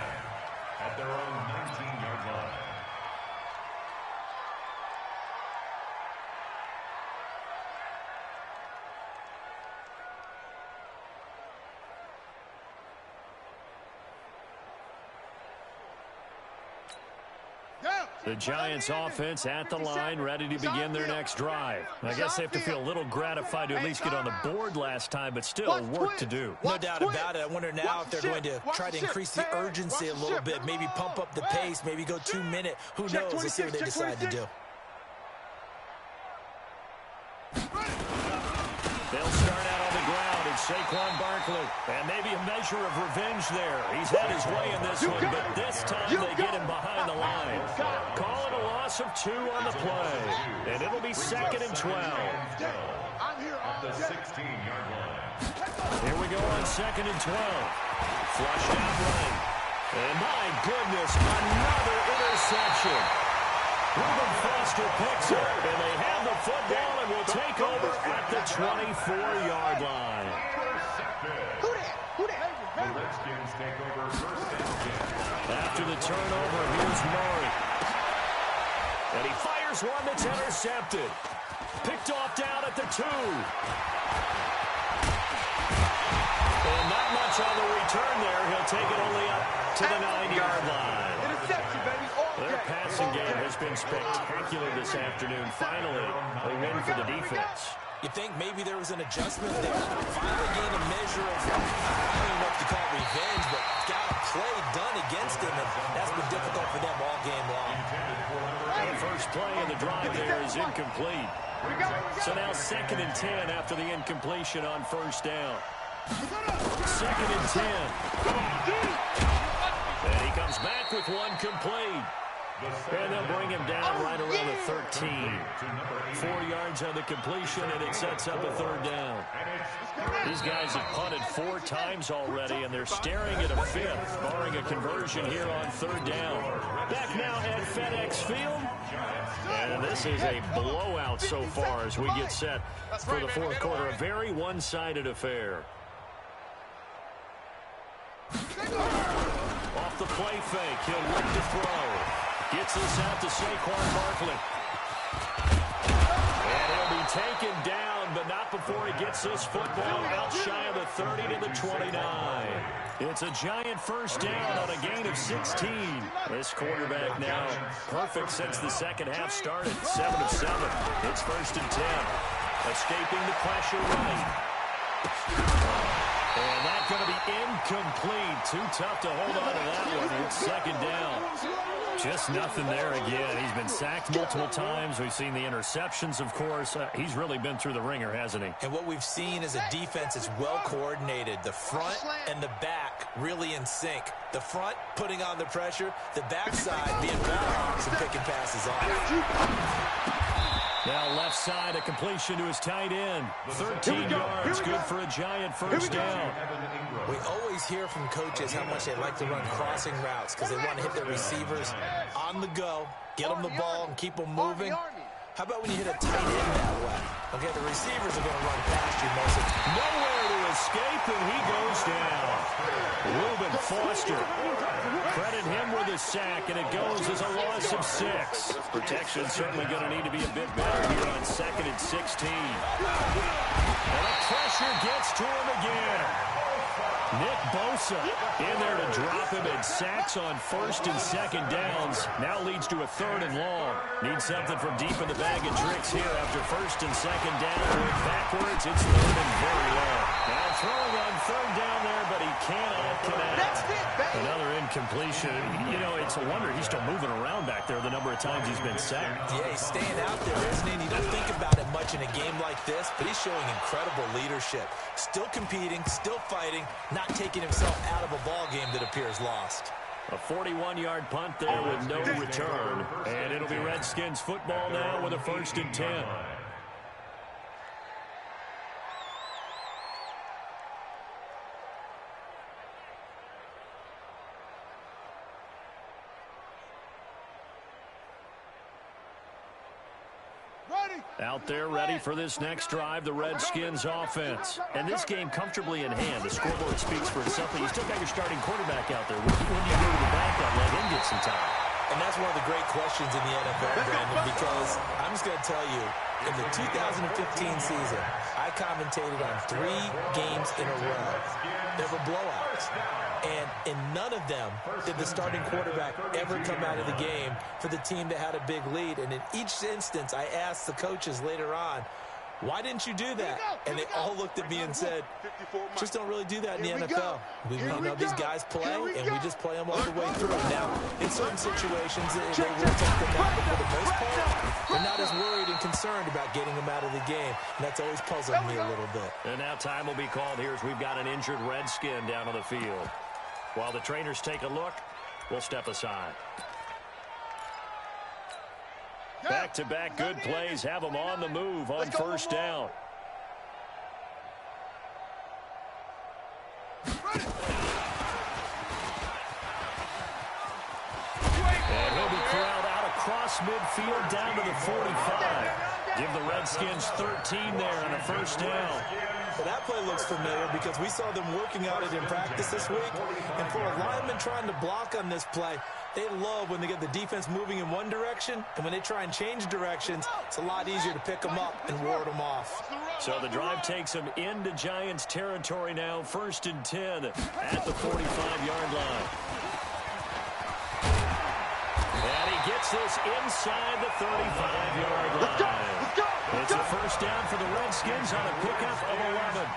at their own 19-yard line. The Giants offense at the line, ready to begin their next drive. I guess they have to feel a little gratified to at least get on the board last time, but still work to do. No doubt about it. I wonder now if they're going to try to increase the urgency a little bit, maybe pump up the pace, maybe go 2-minute. Who knows? Let's see what they decide to do. They'll start out on the ground, and Saquon Barkley. And maybe a measure of revenge there. He's had his way in this one, but this time they get him behind the line. Call it a loss of 2 on the play. And it'll be 2nd and 12. At the 16-yard line. Here we go on 2nd and 12. Flushed out right. And my goodness, another interception. Reuben Foster picks it, and they have the football and will take over at the 24-yard line. The Redskins take over 1st and 10. After the turnover, here's Murray. And he fires one that's intercepted. Picked off down at the 2. And not much on the return there. He'll take it only up to the 9-yard line. Interception, baby. Their passing game has been spectacular this afternoon. Finally, a win for the defense. You think maybe there was an adjustment there? Finally gained a measure of, I don't even know if you call it revenge, but got a play done against him, and that's been difficult for them all game long. The first play of the drive there is incomplete. So now 2nd and 10 after the incompletion on first down. 2nd and 10. And he comes back with one complete. And they'll bring him down right around the 13. 4 yards on the completion, and it sets up a 3rd down. These guys have punted 4 times already, and they're staring at a 5th, barring a conversion here on 3rd down. Back now at FedEx Field. And this is a blowout so far as we get set for the 4th quarter. A very one-sided affair. Off the play fake, he'll look to throw. Gets this out to Saquon Barkley. And he'll be taken down, but not before he gets this football out shy of the 30 to the 29. It's a giant first down on a gain of 16. This quarterback now perfect since the second half started. 7 of 7. It's 1st and 10. Escaping the pressure running. And that's going to be incomplete. Too tough to hold on to that one. It's 2nd down. Just nothing there again. He's been sacked multiple times. We've seen the interceptions, of course. He's really been through the ringer, hasn't he? And what we've seen is a defense that's well coordinated. The front and the back really in sync. The front putting on the pressure. The backside being ballhawks and picking passes off. Now left side, a completion to his tight end. 13 yards, good for a giant first down. We always hear from coaches how much they like to run crossing routes because they want to hit their receivers on the go, get them the ball, and keep them moving. How about when you hit a tight end that way? Okay, the receivers are going to run past you most of the time. Nowhere to escape, and he goes down. Reuben Foster. Credit him with a sack, and it goes as a loss of 6. Protection certainly going to need to be a bit better here on 2nd and 16. And the pressure gets to him again. Nick Bosa in there to drop him, and sacks on 1st and 2nd downs. Now leads to a 3rd and long. Needs something from deep in the bag of tricks here after 1st and 2nd down. Going backwards, it's 3rd and very long. Now throwing on 3rd down there, but he cannot connect. That's it, baby. Another incompletion. You know, it's a wonder he's still moving around back there the number of times he's been sacked. Yeah, he's staying out there, isn't he? And you don't think about it much in a game like this, but he's showing incredible leadership. Still competing, still fighting, not taking himself out of a ball game that appears lost. A 41-yard punt there with no return. And it'll be Redskins football now with a 1st and 10. Out there ready for this next drive, the Redskins offense. And this game comfortably in hand. The scoreboard speaks for itself, but you still got your starting quarterback out there. When do you go to the backup, let him get some time? And that's one of the great questions in the NFL, Brandon, because I'm just going to tell you, in the 2015 season, I commentated on 3 games in a row. There were blowouts. And in none of them did the starting quarterback ever come out of the game for the team that had a big lead. And in each instance, I asked the coaches later on, why didn't you do that? And they all looked at me and said, just don't really do that in the NFL. We know these guys play, and we just play them all the way through. Now, in certain situations, they will take them out, but for the most part, they're not as worried and concerned about getting them out of the game. And that's always puzzled me a little bit. And now time will be called here as we've got an injured Redskin down on the field. While the trainers take a look, we'll step aside. Back-to-back good plays have them on the move on first down. And he'll be corralled out across midfield down to the 45. Give the Redskins 13 there on a first down. Well, that play looks familiar because we saw them working on it in practice this week. And for a lineman trying to block on this play, they love when they get the defense moving in one direction, and when they try and change directions, it's a lot easier to pick them up and ward them off. So the drive takes them into Giants territory now, 1st and 10 at the 45-yard line. And he gets this inside the 35-yard line. It's a first down for the Redskins on a pickup of 11.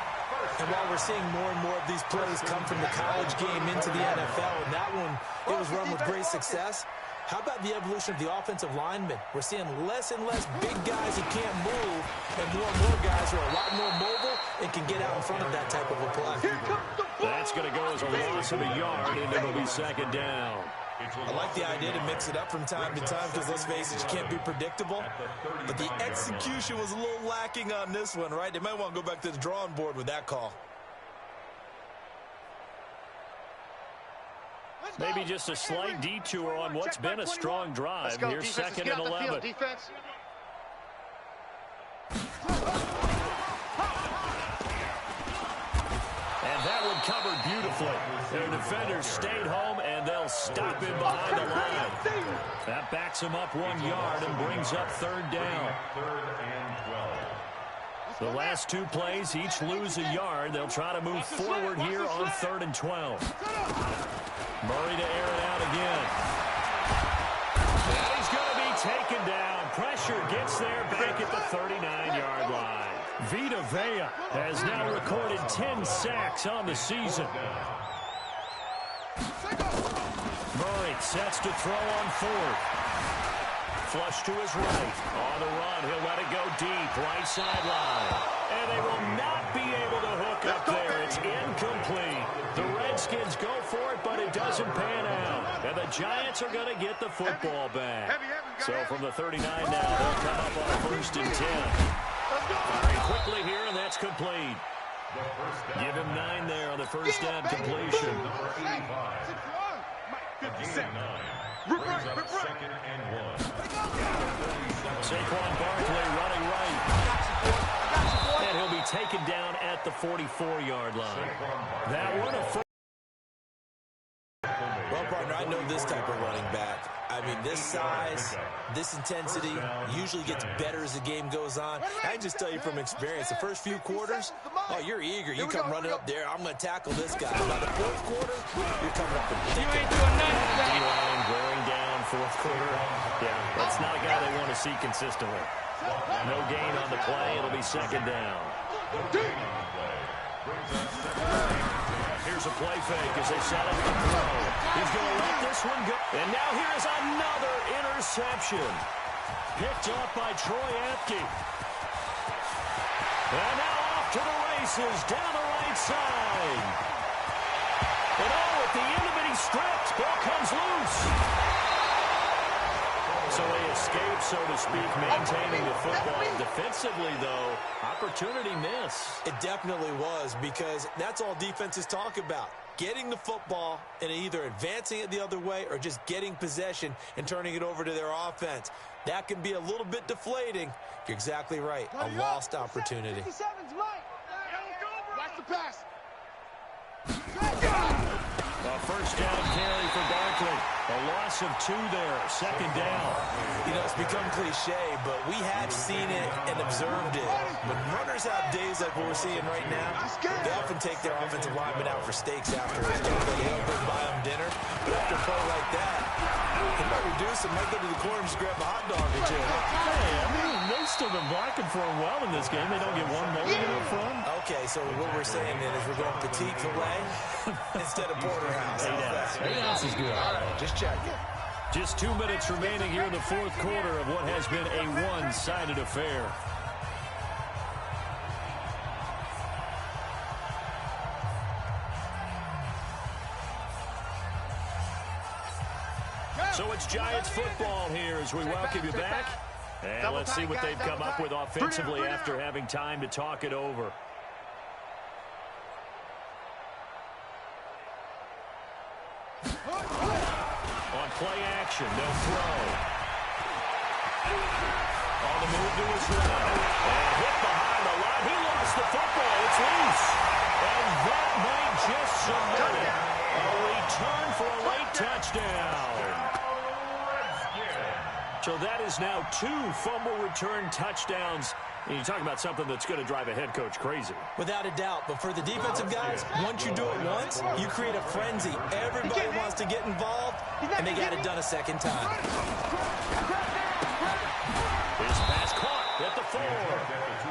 And while we're seeing more and more of these plays come from the college game into the NFL, and that one, it was run with great success, how about the evolution of the offensive linemen? We're seeing less and less big guys who can't move, and more guys who are a lot more mobile and can get out in front of that type of a play. That's going to go as a loss of a yard, and it'll be 2nd down. I like the idea to mix it up from time to time because, let's face it, you can't be predictable. But the execution was a little lacking on this one, right? They might want to go back to the drawing board with that call. Maybe just a slight detour on what's been a strong drive. Here's 2nd and 11. And that one covered beautifully. Their defenders stayed home, and they'll stop him behind the line. That backs him up 1 yard and brings up 3rd down. 3rd and 12. The last 2 plays each lose a yard. They'll try to move forward here on 3rd and 12. Murray to air it out again. And he's going to be taken down. Pressure gets there back at the 39-yard line. Vita Vea has now recorded 10 sacks on the season. Murray sets to throw on 4th. Flush to his right. On the run, he'll let it go deep. Right sideline. And they will not be able to hook up there. It's incomplete. The Redskins go for it, but it doesn't pan out. And the Giants are going to get the football back. So from the 39 now, they'll come up on 1st and 10. Very quickly here, and that's complete. Give him 9 there on the first down completion. Saquon Barkley running right. And he'll be taken down at the 44-yard line. That one a first. Well, partner, I know this type of running back. I mean, this size, this intensity usually gets better as the game goes on. I can just tell you from experience, the first few quarters, oh, you're eager. You come running up there, I'm going to tackle this guy. By the 4th quarter, you're coming up and thinking. You ain't doing nothing. D-line wearing down 4th quarter. Yeah, that's not a guy they want to see consistently. No gain on the play. It'll be 2nd down. Here's a play fake as they set up the throw. He's going to let this one go. And now here's another interception. Picked up by Troy Apke. And now off to the races down the right side. And oh, at the end of it, he stripped. Ball comes loose. So they escape, so to speak, maintaining the football. Defensively, though, opportunity miss. It definitely was, because that's all defenses talk about. Getting the football and either advancing it the other way or just getting possession and turning it over to their offense. That can be a little bit deflating. You're exactly right. A lost opportunity. Watch the pass. A first down carry for Barkley. A loss of 2 there. 2nd down. You know, it's become cliche, but we have seen it and observed it. When runners have days like what we're seeing right now, they often take their offensive linemen out for steaks afterwards. Don't they? They'll go buy them dinner. But after a play like that, they might reduce it, might go to the corner and just grab a hot dog or 2. Hey, I mean, they've still been blocking for him well in this game. They don't get one mulligan up front. Okay, so what we're saying then is we're going petite filet instead of porterhouse. 8 ounce is good. All right, just check it. Just 2 minutes remaining here in the 4th quarter of what has been a one-sided affair. So it's Giants football here as we welcome you back. And let's see what they've come up with offensively after having time to talk it over. On play action, they'll throw. On the move to his right. And hit behind the line. He looks lost the football. It's loose. And that might just submit it. A return for a late touchdown. So that is now 2 fumble return touchdowns. And you talk about something that's going to drive a head coach crazy. Without a doubt. But for the defensive guys, once you do it once, you create a frenzy. Everybody wants to get involved, and they got it done a second time. His pass caught at the 4.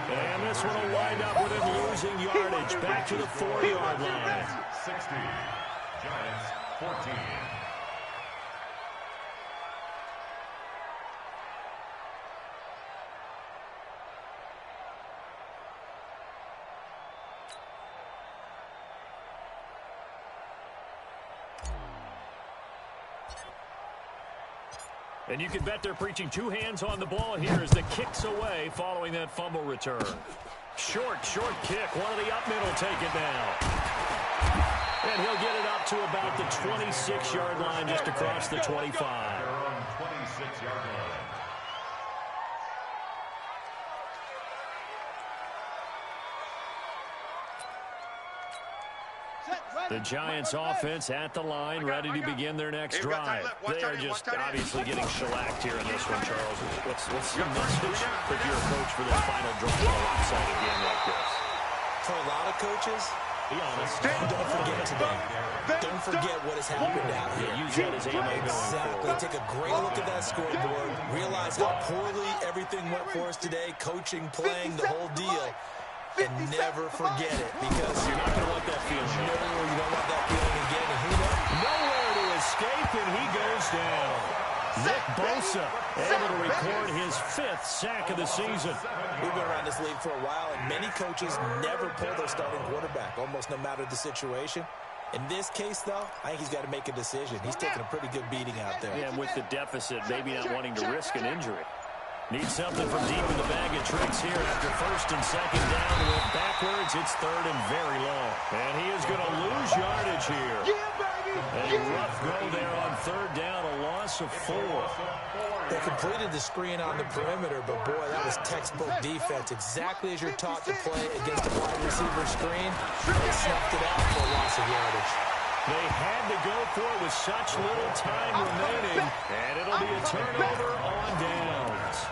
And this one will wind up with him losing yardage back to the 4-yard line. 60. Giants 14. And you can bet they're preaching 2 hands on the ball here as the kick's away following that fumble return. Short kick. One of the up middle take it now. And he'll get it up to about the 26-yard line just across the 25. They're on 26-yard line. The Giants offense at the line, ready to begin their next drive. They are just obviously getting shellacked here in this one, Charles. What's the message if you're a coach for that final drive in a lopsided game like this? For a lot of coaches, Be honest. don't forget today. Don't forget what has happened out here. Use that as ammo going Exactly. forward. Take a great look at that scoreboard. Realize how poorly everything went for us today. Coaching, playing, the whole deal. And never forget it, because You're not going to want that feeling. no, you don't want that feeling again. And who knows? Nowhere to escape, and he goes down. Nick Bosa able to record his 5th sack of the season. We've been around this league for a while, and many coaches never pull their starting quarterback, almost no matter the situation. In this case, though, I think he's got to make a decision. He's taking a pretty good beating out there. Yeah, and with the deficit, maybe not wanting to risk an injury. Needs something from deep in the bag of tricks here after 1st and 2nd down. Went backwards. It's 3rd and very long. And he is going to lose yardage here. A rough go there on 3rd down, a loss of 4. They completed the screen on the perimeter, but boy, that was textbook defense. Exactly as you're taught to play against a wide receiver screen. They snuffed it out for a loss of yardage. They had to go for it with such little time remaining. And it'll be a turnover on downs.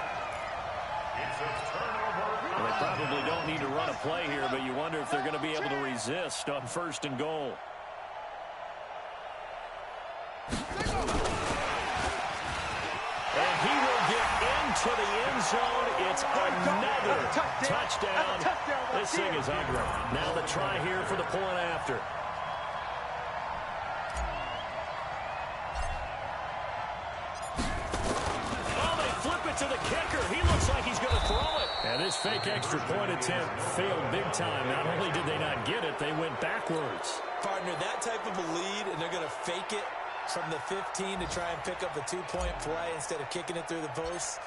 Well, they probably don't need to run a play here, but you wonder if they're going to be able to resist on 1st and goal. And he will get into the end zone. It's another touchdown. This thing is ugly. Now the try here for the point after. To the kicker. He looks like he's going to throw it. And this fake extra point attempt failed big time. Not only did they not get it, they went backwards. Partner, that type of a lead, and they're going to fake it from the 15 to try and pick up a 2-point play instead of kicking it through the post.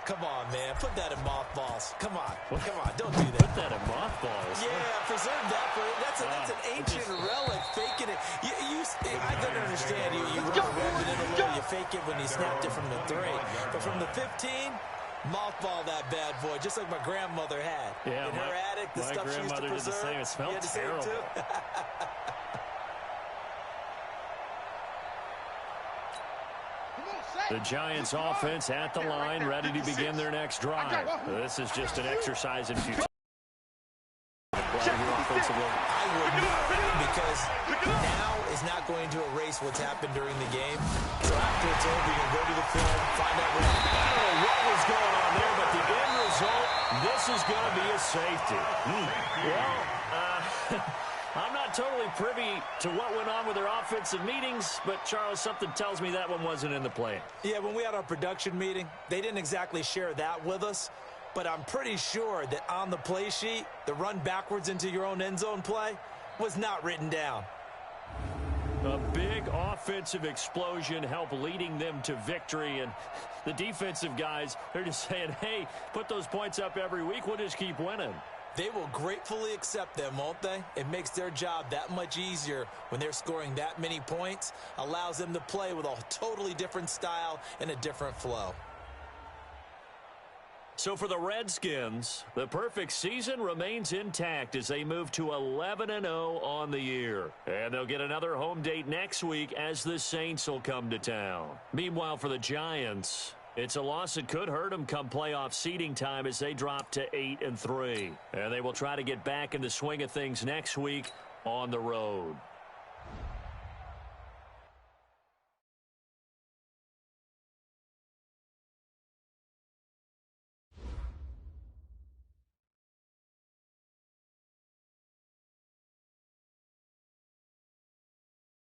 Come on, man. Put that in mothballs. Come on. Come on. Don't do that. Put that in mothballs. Yeah, preserve that for that's an ancient relic. Faking it. I don't understand. You rev it in a little. You fake it when you snapped it from the 3. But from the 15, mothball that bad boy, just like my grandmother had. Yeah, in her attic, the stuff she used to preserve. The same. It smelled terrible. The Giants offense at the line, ready to begin their next drive. This is just an exercise in futility. Offensively. I wouldn't, because now is not going to erase what's happened during the game. So after it's over, you can go to the film, find out what happened. I don't know what was going on there, but the end result, this is going to be a safety. Well, I'm not totally privy to what went on with their offensive meetings, but, Charles, something tells me that one wasn't in the plan. Yeah, when we had our production meeting, they didn't exactly share that with us, but I'm pretty sure that on the play sheet, the run backwards into your own end zone play was not written down. A big offensive explosion helped leading them to victory, and the defensive guys, they're just saying, hey, put those points up every week, we'll just keep winning. They will gratefully accept them, won't they? It makes their job that much easier when they're scoring that many points, allows them to play with a totally different style and a different flow. So for the Redskins, the perfect season remains intact as they move to 11-0 on the year. And they'll get another home date next week as the Saints will come to town. Meanwhile, for the Giants, it's a loss that could hurt them come playoff seeding time as they drop to 8-3. And they will try to get back in the swing of things next week on the road.